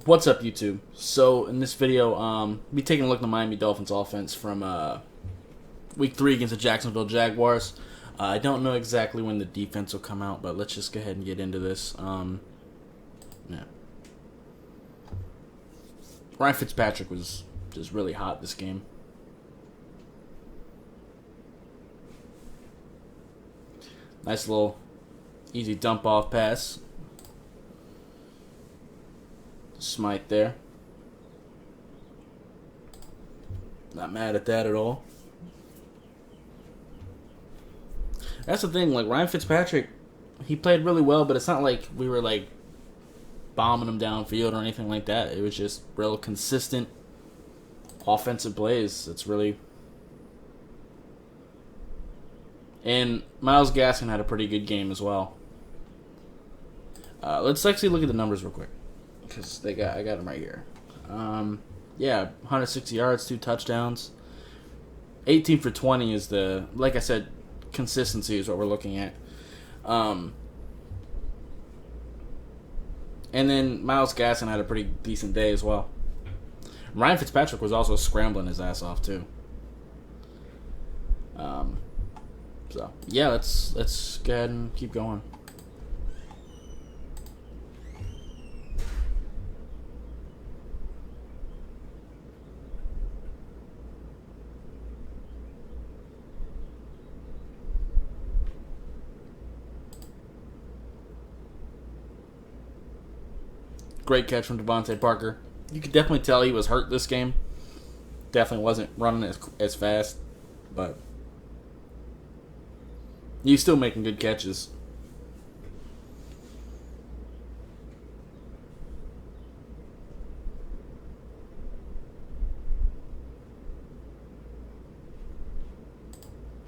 What's up, YouTube? So in this video, be taking a look at the Miami Dolphins offense from Week 3 against the Jacksonville Jaguars. I don't know exactly when the defense will come out, but let's just go ahead and get into this. Yeah. Ryan Fitzpatrick was just really hot this game. Nice little easy dump off pass. Smite there. Not mad at that at all. That's the thing, like Ryan Fitzpatrick, he played really well, but it's not like we were like bombing him downfield or anything like that. It was just real consistent offensive plays. It's really. And Myles Gaskin had a pretty good game as well. Let's actually look at the numbers real quick, because I got them right here. Yeah, 160 yards, 2 touchdowns. 18 for 20 is the, like I said, consistency is what we're looking at. And then Myles Gaskin had a pretty decent day as well. Ryan Fitzpatrick was also scrambling his ass off too. So yeah, let's go ahead and keep going. Great catch from Devontae Parker. You could definitely tell he was hurt this game. Definitely wasn't running as fast, but he's still making good catches.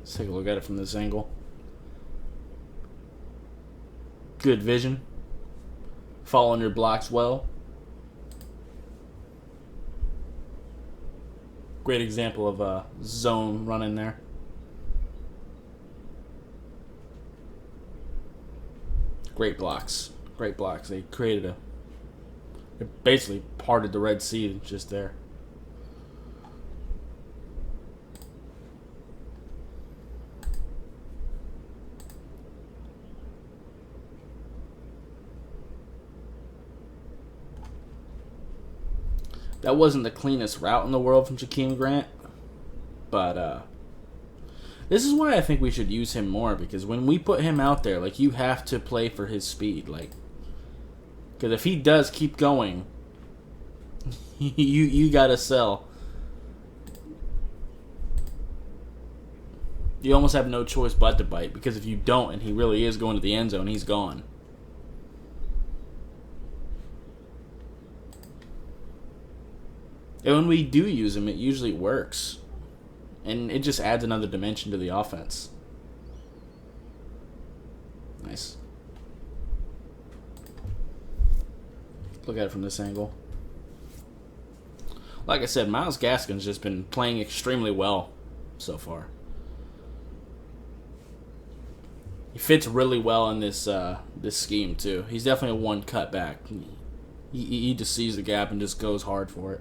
Let's take a look at it from this angle. Good vision. Following your blocks well. Great example of a zone running there. Great blocks. Great blocks. They created they basically parted the Red Sea just there. That wasn't the cleanest route in the world from Jakeem Grant, but this is why I think we should use him more, because when we put him out there, like, you have to play for his speed, like, because if he does keep going, you gotta sell. You almost have no choice but to bite, because if you don't and he really is going to the end zone, he's gone. And when we do use him, it usually works. And it just adds another dimension to the offense. Nice. Look at it from this angle. Like I said, Myles Gaskin's just been playing extremely well so far. He fits really well in this scheme too. He's definitely a one cut back. He just sees the gap and just goes hard for it.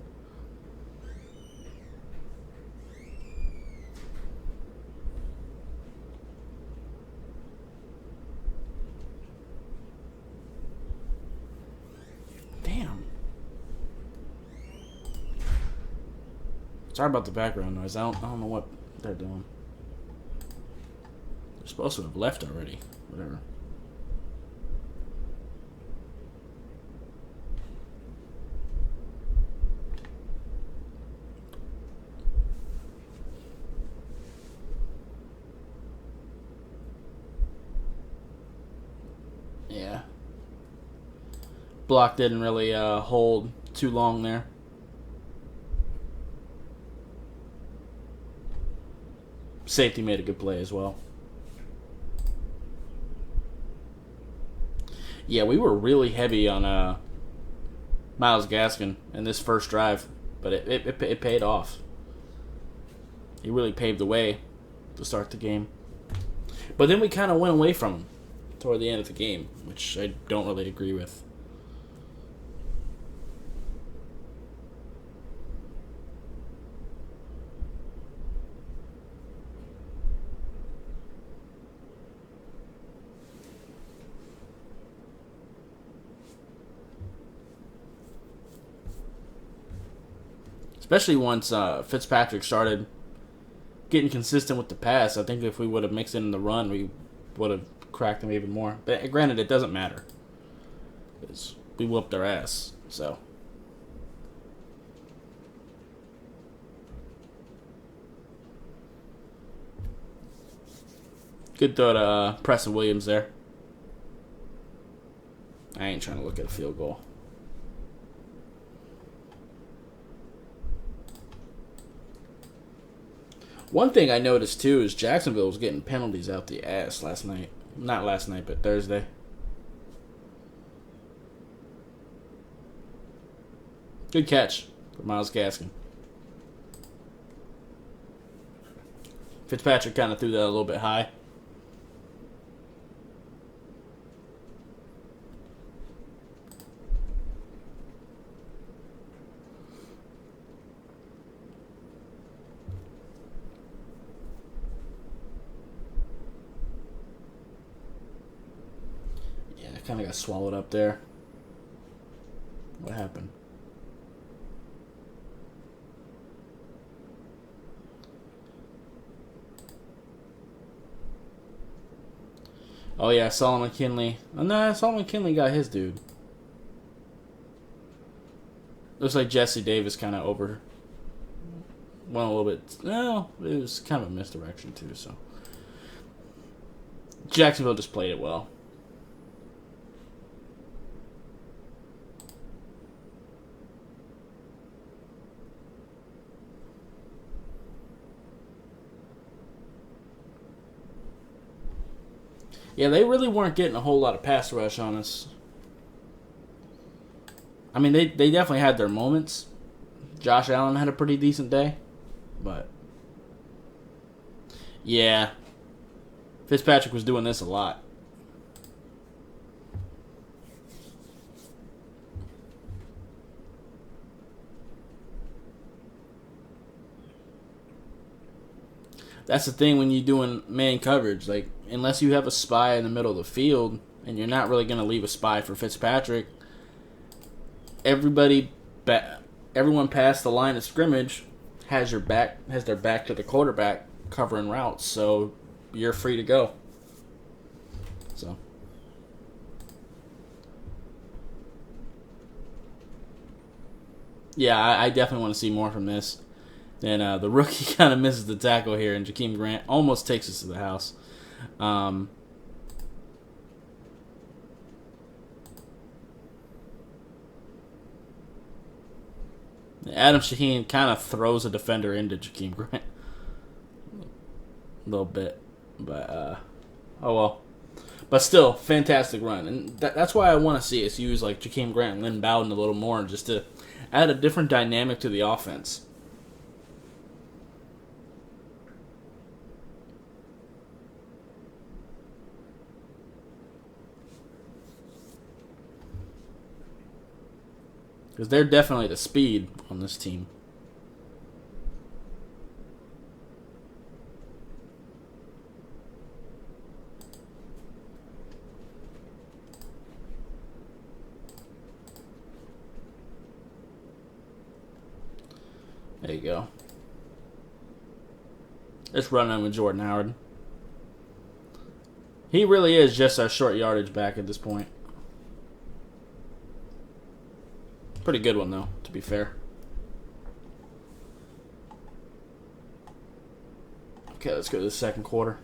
Damn. Sorry about the background noise. I don't know what they're doing. They're supposed to have left already. Whatever. Yeah. Block didn't really hold too long there. Safety made a good play as well. Yeah, we were really heavy on Myles Gaskin in this first drive, but it paid off. He really paved the way to start the game. But then we kind of went away from him toward the end of the game, which I don't really agree with. Especially once Fitzpatrick started getting consistent with the pass. I think if we would have mixed in the run, we would have cracked them even more. But granted, it doesn't matter. Because we whooped their ass. So. Good throw to Preston Williams there. I ain't trying to look at a field goal. One thing I noticed, too, is Jacksonville was getting penalties out the ass last night. Not last night, but Thursday. Good catch for Myles Gaskin. Fitzpatrick kind of threw that a little bit high. Kind of got swallowed up there. What happened? Oh yeah, Solomon Kinley. Oh no, Solomon Kinley got his dude. Looks like Jesse Davis kind of went a little bit. No, it was kind of a misdirection too. So Jacksonville just played it well. Yeah, they really weren't getting a whole lot of pass rush on us. I mean, they definitely had their moments. Josh Allen had a pretty decent day. But, yeah. Fitzpatrick was doing this a lot. That's the thing when you're doing man coverage. Like, unless you have a spy in the middle of the field, and you're not really going to leave a spy for Fitzpatrick, everyone past the line of scrimmage has their back to the quarterback covering routes, so you're free to go. So, yeah, I definitely want to see more from this. Then the rookie kind of misses the tackle here, and Jakeem Grant almost takes us to the house. Adam Shaheen kind of throws a defender into Jakeem Grant. A little bit. But, oh well. But still, fantastic run. And that's why I want to see us use like Jakeem Grant and Lynn Bowden a little more, just to add a different dynamic to the offense. Because they're definitely the speed on this team. There you go. Let's run on with Jordan Howard. He really is just our short yardage back at this point. Pretty good one, though, to be fair. Okay, let's go to the second quarter.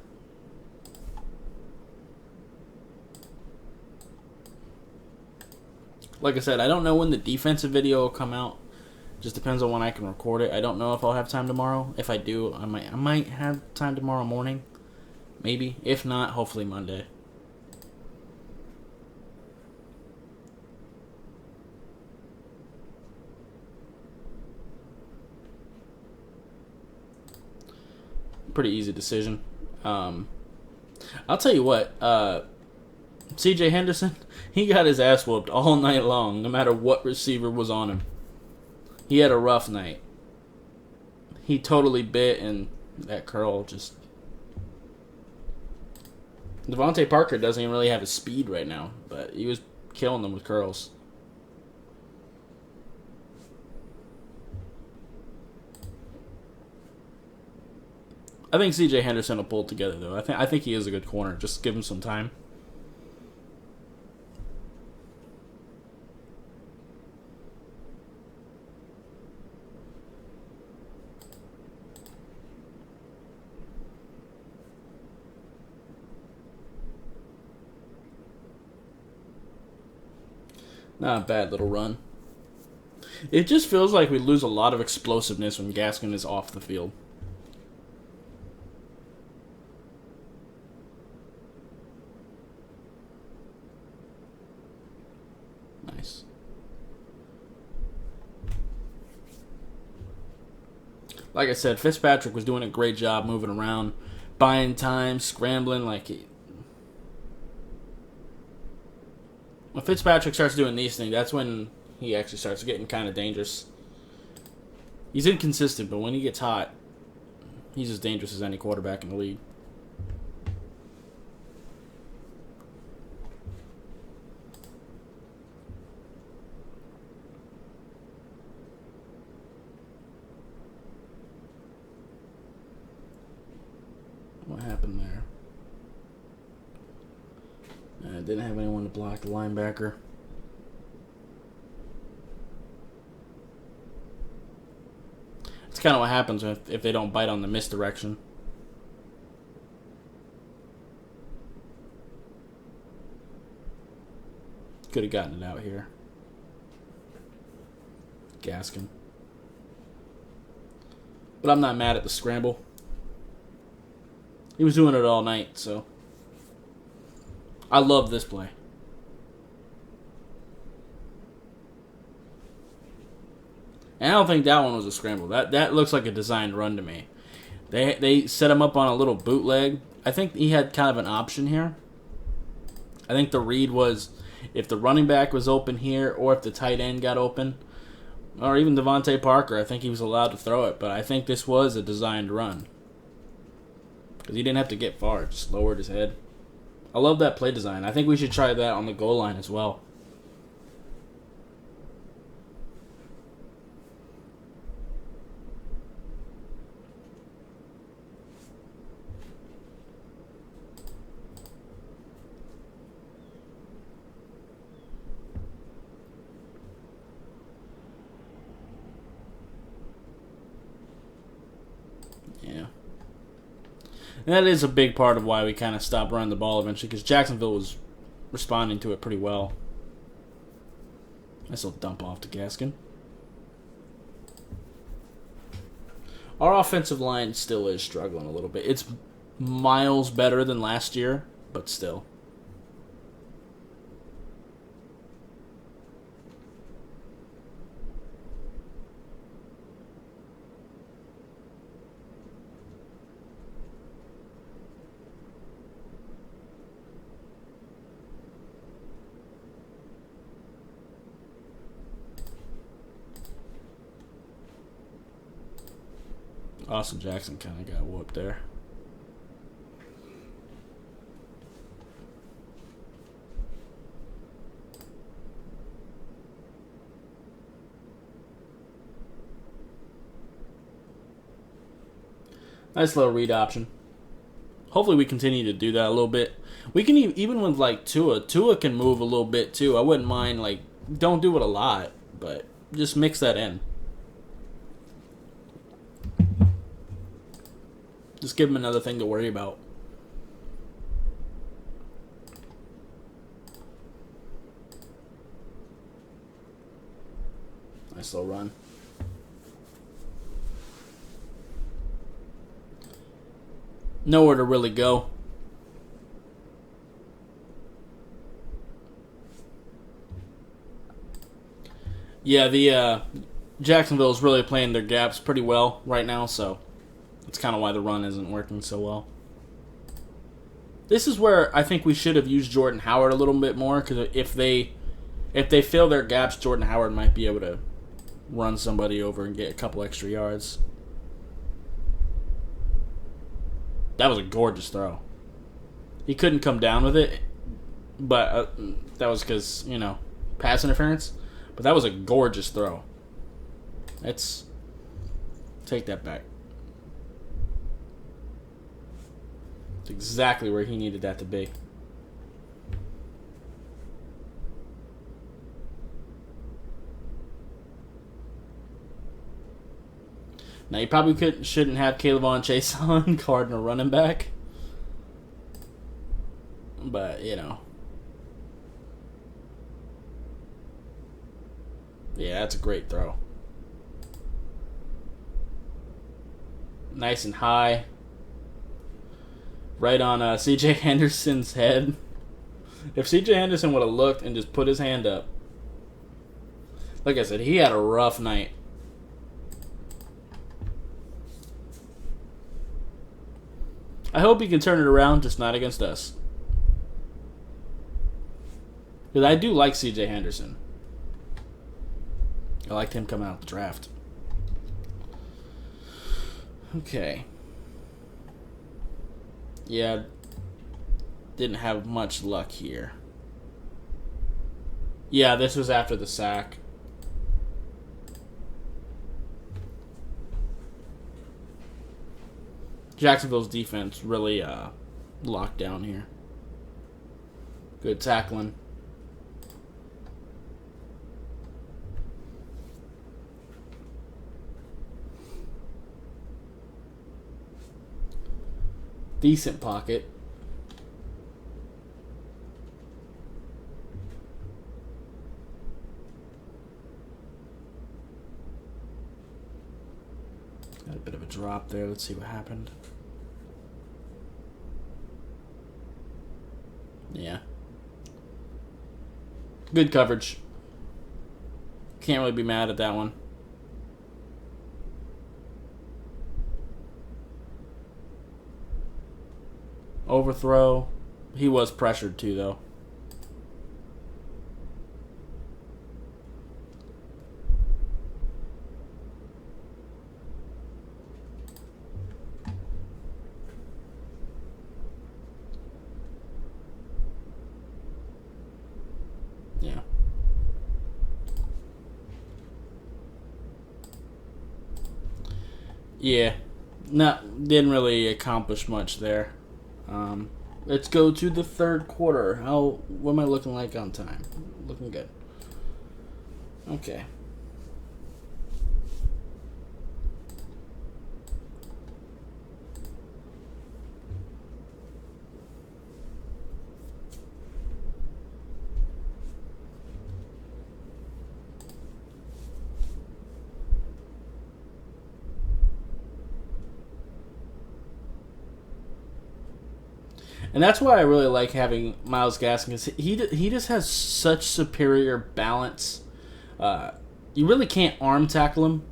Like I said, I don't know when the defensive video will come out. Just depends on when I can record it. I don't know if I'll have time tomorrow. If I do, I might have time tomorrow morning. Maybe. If not, hopefully Monday. Pretty easy decision. I'll tell you what, CJ Henderson, he got his ass whooped all night long, no matter what receiver was on him. He had a rough night. He totally bit, and that curl just... Devontae Parker doesn't even really have his speed right now, but he was killing them with curls. I think C.J. Henderson will pull it together though. I think he is a good corner. Just give him some time. Not a bad little run. It just feels like we lose a lot of explosiveness when Gaskin is off the field. Nice. Like I said, Fitzpatrick was doing a great job moving around, buying time, scrambling. When Fitzpatrick starts doing these things, that's when he actually starts getting kind of dangerous. He's inconsistent, but when he gets hot, he's as dangerous as any quarterback in the league. What happened there? Didn't have anyone to block the linebacker. It's kind of what happens if they don't bite on the misdirection. Could have gotten it out here. Gaskin. But I'm not mad at the scramble. He was doing it all night, so I love this play. And I don't think that one was a scramble. That looks like a designed run to me. They set him up on a little bootleg. I think he had kind of an option here. I think the read was if the running back was open here or if the tight end got open, or even Devontae Parker, I think he was allowed to throw it. But I think this was a designed run. Because he didn't have to get far. Just lowered his head. I love that play design. I think we should try that on the goal line as well. Yeah. And that is a big part of why we kind of stopped running the ball eventually, because Jacksonville was responding to it pretty well. Nice little dump off to Gaskin. Our offensive line still is struggling a little bit. It's miles better than last year, but still. Austin Jackson kind of got whooped there. Nice little read option. Hopefully we continue to do that a little bit. We can even with like Tua can move a little bit too. I wouldn't mind, like, don't do it a lot, but just mix that in. Just give him another thing to worry about. Nice little run. Nowhere to really go. Yeah, the Jacksonville's really playing their gaps pretty well right now, so that's kind of why the run isn't working so well. This is where I think we should have used Jordan Howard a little bit more, because if they fill their gaps, Jordan Howard might be able to run somebody over and get a couple extra yards. That was a gorgeous throw. He couldn't come down with it, but that was because, pass interference. But that was a gorgeous throw. Let's take that back. It's exactly where he needed that to be. Now, you probably shouldn't have Kayvon Chase on guarding a running back. But, you know. Yeah, that's a great throw. Nice and high. Right on C.J. Henderson's head. If C.J. Henderson would have looked and just put his hand up. Like I said, he had a rough night. I hope he can turn it around, just not against us. Because I do like C.J. Henderson. I liked him coming out the draft. Okay. Yeah. Didn't have much luck here. Yeah, this was after the sack. Jacksonville's defense really locked down here. Good tackling. Decent pocket. Got a bit of a drop there. Let's see what happened. Yeah. Good coverage. Can't really be mad at that one. Overthrow. He was pressured too, though. Yeah. Yeah. Didn't really accomplish much there. Let's go to the third quarter. What am I looking like on time? Looking good. Okay. And that's why I really like having Myles Gaskin, because he just has such superior balance. You really can't arm tackle him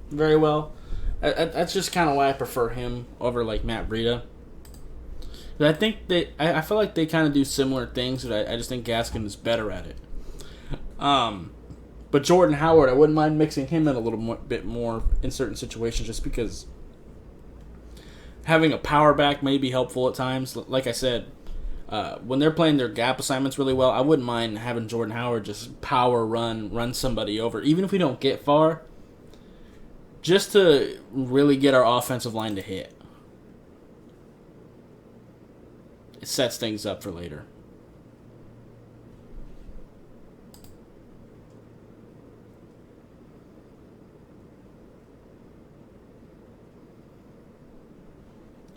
very well. That's just kind of why I prefer him over like Matt Breida. But I think I feel like they kind of do similar things, but I just think Gaskin is better at it. But Jordan Howard, I wouldn't mind mixing him in a little bit more in certain situations, just because having a power back may be helpful at times. Like I said, when they're playing their gap assignments really well, I wouldn't mind having Jordan Howard just power run somebody over, even if we don't get far, just to really get our offensive line to hit. It sets things up for later.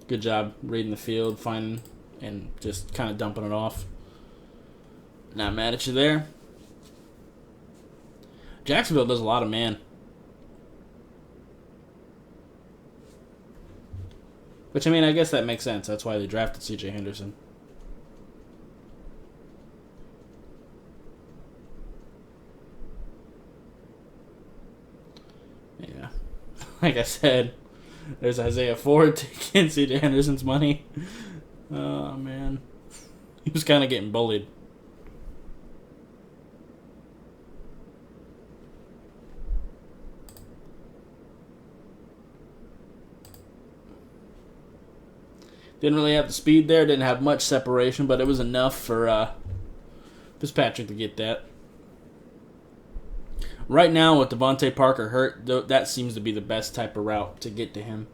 Good job reading the field, finding, and just kind of dumping it off. Not mad at you there. Jacksonville does a lot of man. Which, I mean, I guess that makes sense. That's why they drafted C.J. Henderson. Yeah. Like I said, there's Isaiah Ford taking C.J. Henderson's money. Oh, man. He was kind of getting bullied. Didn't really have the speed there. Didn't have much separation, but it was enough for Fitzpatrick to get that. Right now, with Devontae Parker hurt, that seems to be the best type of route to get to him.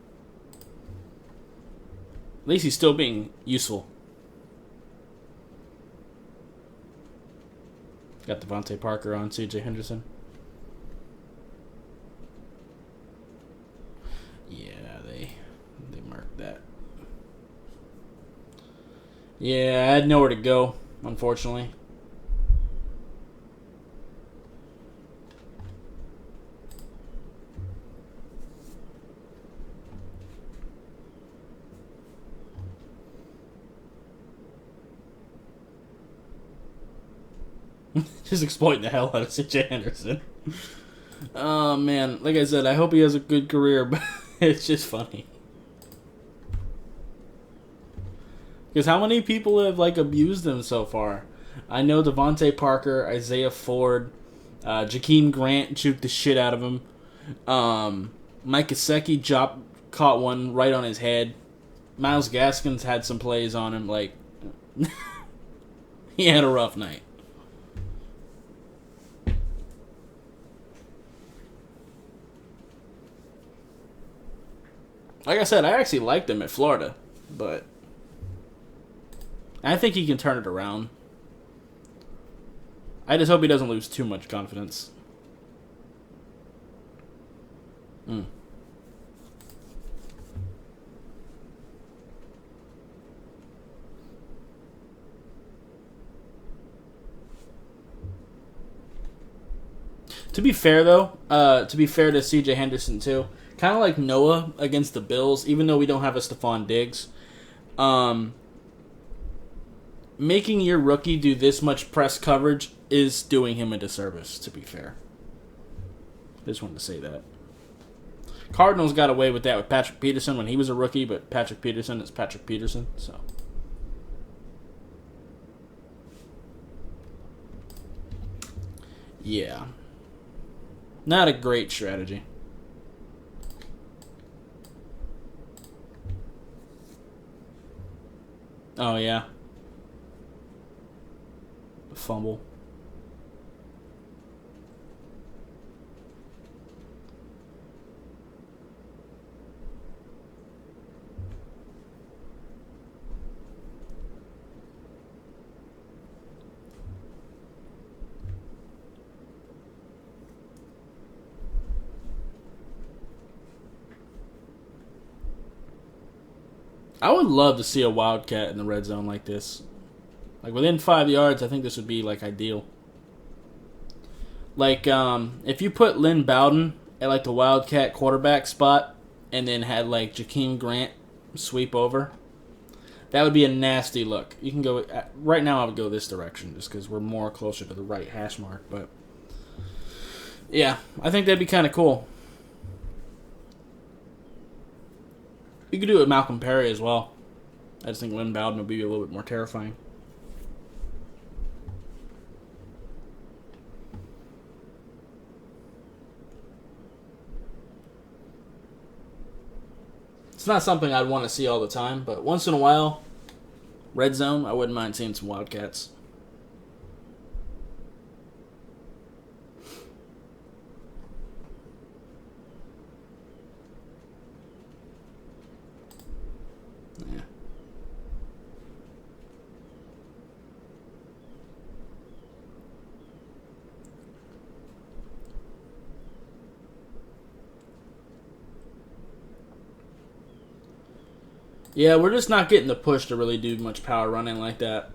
At least he's still being useful. Got Devontae Parker on C.J. Henderson. Yeah, they marked that. Yeah, I had nowhere to go, unfortunately. Just exploiting the hell out of C.J. Henderson. Oh, man. Like I said, I hope he has a good career, but it's just funny. Because how many people have, like, abused him so far? I know Devontae Parker, Isaiah Ford, Jakeem Grant juked the shit out of him. Mike Gesicki caught one right on his head. Myles Gaskins had some plays on him. Like, he had a rough night. Like I said, I actually liked him at Florida, but I think he can turn it around. I just hope he doesn't lose too much confidence. To be fair, though, to C.J. Henderson, too, kind of like Noah against the Bills, even though we don't have a Stephon Diggs, making your rookie do this much press coverage is doing him a disservice, to be fair. I just wanted to say that. Cardinals got away with that with Patrick Peterson when he was a rookie, but Patrick Peterson is Patrick Peterson, so. Yeah. Not a great strategy. Oh, yeah. Fumble. I would love to see a Wildcat in the red zone like this. Like, within 5 yards, I think this would be, like, ideal. Like, if you put Lynn Bowden at, like, the Wildcat quarterback spot and then had, like, Jakeem Grant sweep over, that would be a nasty look. You can go... Right now, I would go this direction just because we're more closer to the right hash mark, but... Yeah, I think that'd be kind of cool. You could do it with Malcolm Perry as well. I just think Lynn Bowden would be a little bit more terrifying. It's not something I'd want to see all the time, but once in a while, red zone, I wouldn't mind seeing some Wildcats. Yeah. Yeah, we're just not getting the push to really do much power running like that.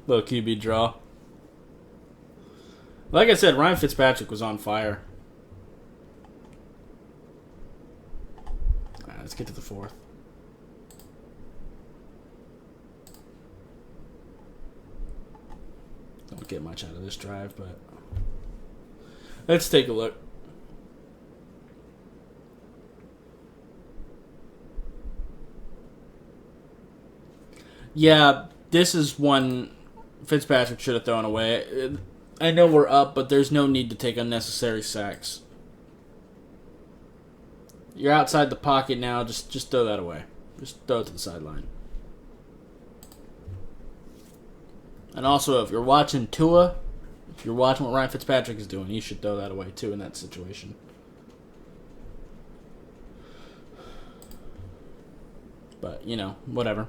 Little QB draw. Like I said, Ryan Fitzpatrick was on fire. Alright, let's get to the fourth. Don't get much out of this drive, but let's take a look. Yeah, this is one Fitzpatrick should have thrown away. I know we're up, but there's no need to take unnecessary sacks. You're outside the pocket now. Just throw that away. Just throw it to the sideline. And also, if you're watching Tua, if you're watching what Ryan Fitzpatrick is doing, you should throw that away too in that situation. But, you know, whatever.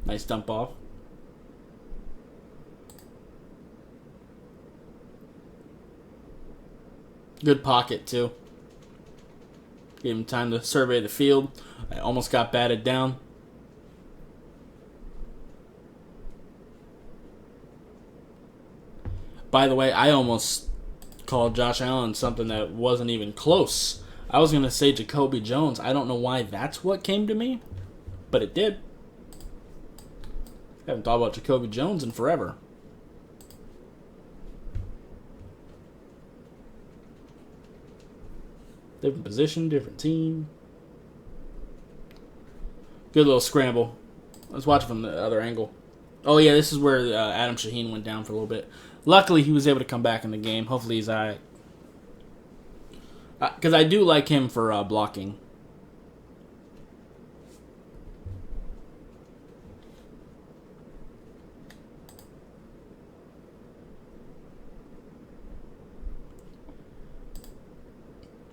Nice dump off. Good pocket, too. Gave him time to survey the field. I almost got batted down. By the way, I almost called Josh Allen something that wasn't even close. I was going to say Jacoby Jones. I don't know why that's what came to me, but it did. I haven't thought about Jacoby Jones in forever. Different position, different team. Good little scramble. Let's watch it from the other angle. Oh, yeah, this is where Adam Shaheen went down for a little bit. Luckily, he was able to come back in the game. Hopefully, he's all right. Because I do like him for blocking.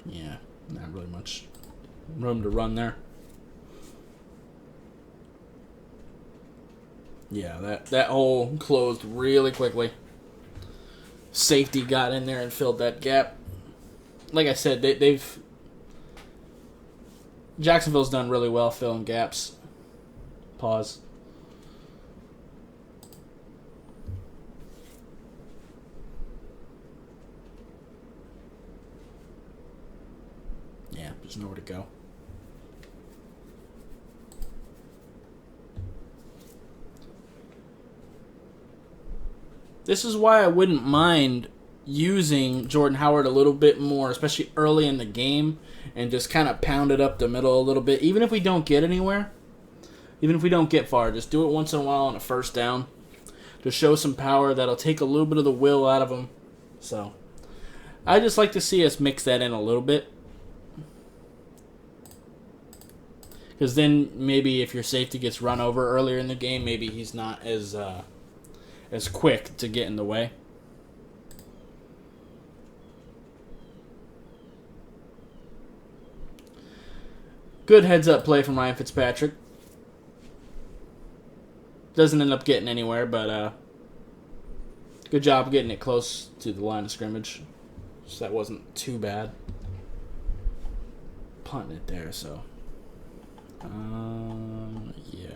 Yeah, not really much room to run there. Yeah, that hole closed really quickly. Safety got in there and filled that gap. Like I said, they've Jacksonville's done really well filling gaps. Pause. Yeah, there's nowhere to go. This is why I wouldn't mind using Jordan Howard a little bit more, especially early in the game, and just kind of pound it up the middle a little bit. Even if we don't get anywhere, even if we don't get far, just do it once in a while on a first down. Just show some power. That'll take a little bit of the will out of them. So, I just like to see us mix that in a little bit. Because then maybe if your safety gets run over earlier in the game, maybe he's not as quick to get in the way. Good heads-up play from Ryan Fitzpatrick. Doesn't end up getting anywhere, but good job getting it close to the line of scrimmage. So that wasn't too bad. Punting it there, so. Yeah.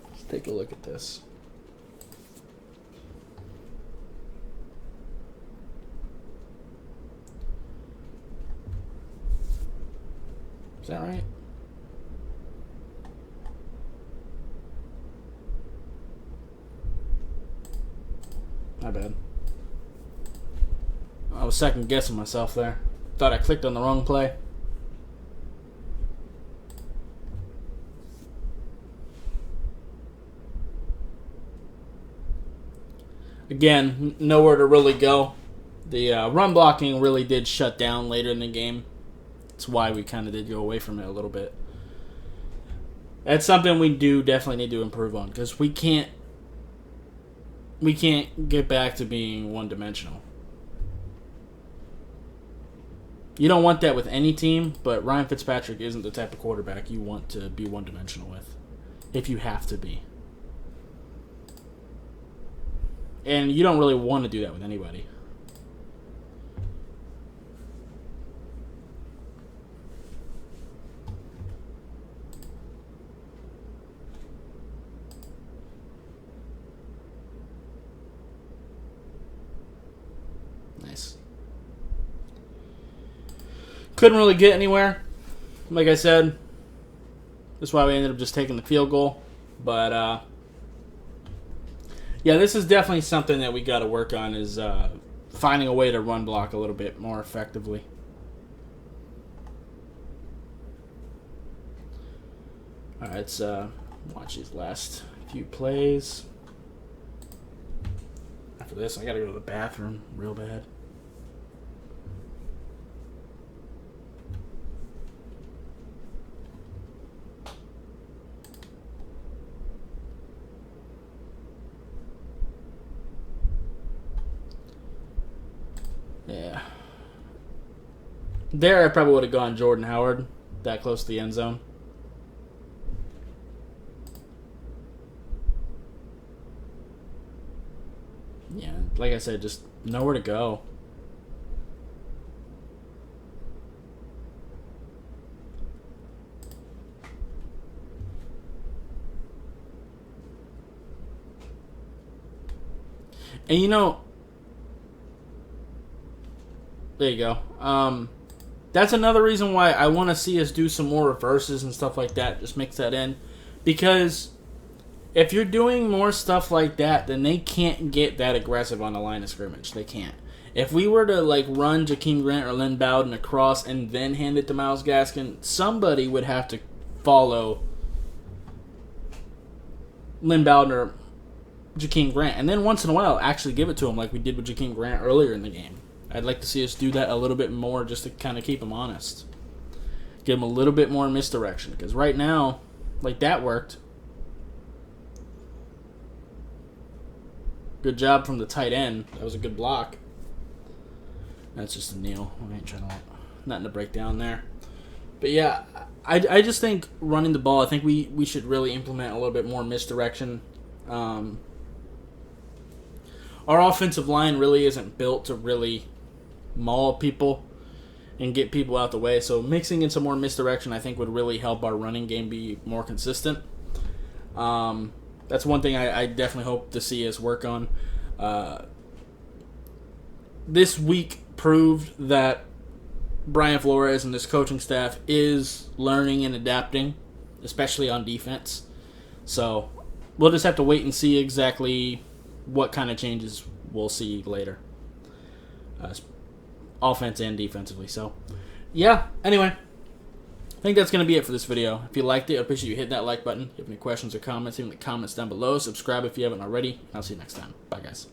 Let's take a look at this. Is that right? My bad. I was second guessing myself there. Thought I clicked on the wrong play. Again, nowhere to really go. The run blocking really did shut down later in the game. That's why we kind of did go away from it a little bit. That's something we do definitely need to improve on, because we can't get back to being one-dimensional. You don't want that with any team, but Ryan Fitzpatrick isn't the type of quarterback you want to be one-dimensional with, if you have to be. And you don't really want to do that with anybody. Nice. Couldn't really get anywhere. Like I said, that's why we ended up just taking the field goal. But, yeah, this is definitely something that we got to work on, is finding a way to run block a little bit more effectively. All right, let's watch these last few plays. I after this. I gotta go to the bathroom real bad. Yeah. There, I probably would have gone Jordan Howard, that close to the end zone. Yeah, like I said, just nowhere to go. And you know, there you go. That's another reason why I want to see us do some more reverses and stuff like that. Just mix that in. Because if you're doing more stuff like that, then they can't get that aggressive on the line of scrimmage. They can't. If we were to like run Jakeem Grant or Lynn Bowden across and then hand it to Myles Gaskin, somebody would have to follow Lynn Bowden or Jakeem Grant. And then once in a while, actually give it to him like we did with Jakeem Grant earlier in the game. I'd like to see us do that a little bit more just to kind of keep him honest. Give him a little bit more misdirection. Because right now, like that worked. Good job from the tight end. That was a good block. That's just a kneel. I ain't trying to, nothing to break down there. But yeah, I just think running the ball, I think we should really implement a little bit more misdirection. Our offensive line really isn't built to really maul people and get people out the way. So mixing in some more misdirection, I think, would really help our running game be more consistent. That's one thing I definitely hope to see us work on. This week proved that Brian Flores and this coaching staff is learning and adapting, especially on defense. So we'll just have to wait and see exactly what kind of changes we'll see later. Offense and defensively. So, yeah. Anyway, I think that's going to be it for this video. If you liked it, I appreciate you hitting that like button. If you have any questions or comments, leave them in the comments down below. Subscribe if you haven't already. I'll see you next time. Bye, guys.